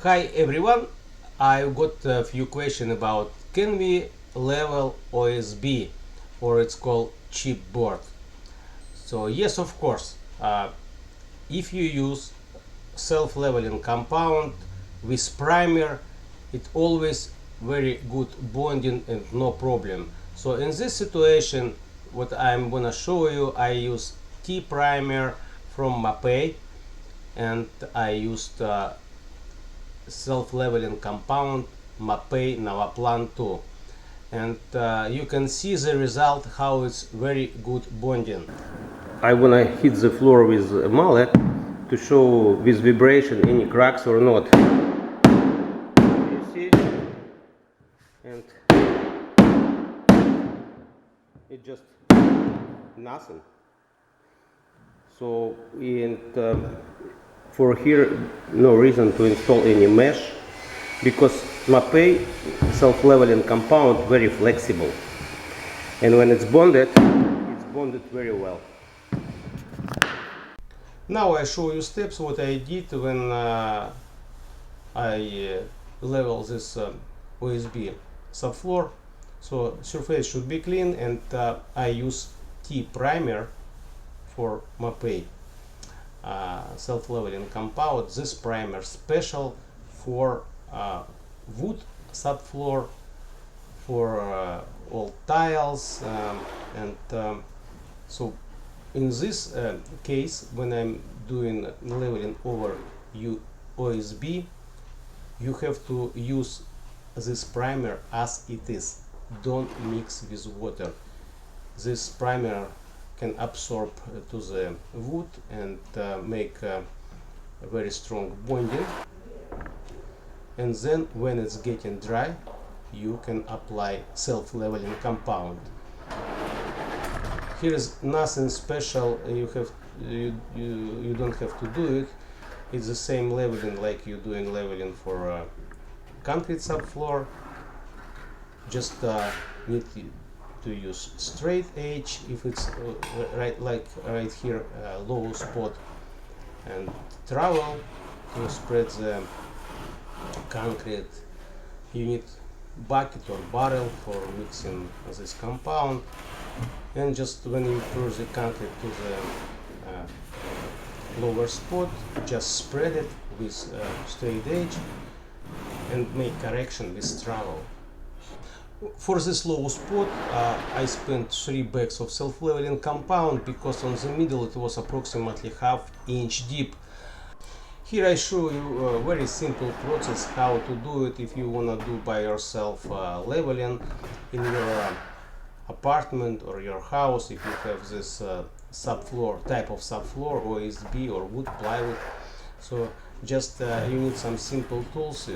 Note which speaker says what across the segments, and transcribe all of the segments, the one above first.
Speaker 1: Hi everyone, I've got a few questions about can we level OSB, or it's called chipboard. So yes, of course, if you use self-leveling compound with primer, it always very good bonding and no problem. So in this situation, what I'm gonna show you, I use T Primer from Mapei, and I used self-leveling compound Mapei Novoplan 2, and you can see the result how it's very good bonding. I wanna hit the floor with a mallet to show with vibration any cracks or not. You see, and it just nothing. So for here, no reason to install any mesh, because Mapei self-leveling compound very flexible, and when it's bonded very well. Now I show you steps what I did when I level this OSB subfloor. So surface should be clean, and I use T Primer for Mapei self-leveling compound. This primer special for wood subfloor, for all tiles, so in this case, when I'm doing leveling over OSB, you have to use this primer as it is. Don't mix with water. This primer can absorb to the wood and make a very strong bonding. And then when it's getting dry, you can apply self-leveling compound. Here is nothing special. You don't have to do it. It's the same leveling like you're doing leveling for concrete subfloor. Just need to use straight edge if it's right here, low spot, and trowel to spread the concrete. You need bucket or barrel for mixing this compound, and just when you pour the concrete to the lower spot, just spread it with straight edge and make correction with trowel. For this low spot, I spent 3 bags of self-leveling compound, because on the middle it was approximately ½ inch deep. Here I show you a very simple process how to do it if you wanna do by yourself leveling in your apartment or your house. If you have this subfloor type of subfloor, OSB or wood plywood, so just you need some simple tools: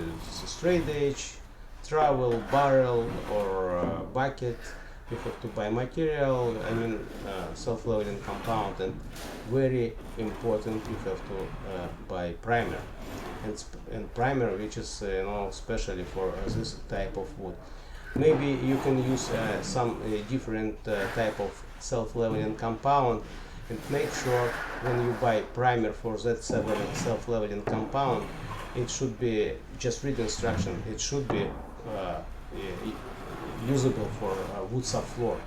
Speaker 1: straight edge, trowel, barrel, or bucket. You have to buy material, self-leveling compound, and very important, you have to buy primer, and primer which is especially for this type of wood. Maybe you can use some different type of self-leveling compound, and make sure when you buy primer for that self-leveling compound, it should be, just read instruction, it should be usable for wood subfloor.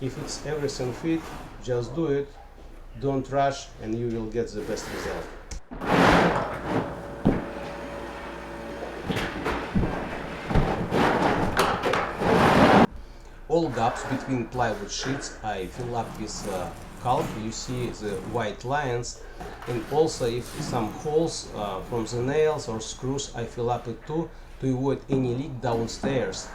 Speaker 1: If it's everything fit, just do it, don't rush, and you will get the best result. All gaps between plywood sheets I fill up with calc. You see the white lines, and also if some holes from the nails or screws, I fill up it too, to avoid any leak downstairs.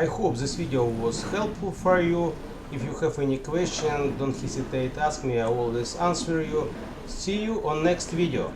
Speaker 1: I hope this video was helpful for you. If you have any question, don't hesitate, ask me, I always answer you. See you on next video.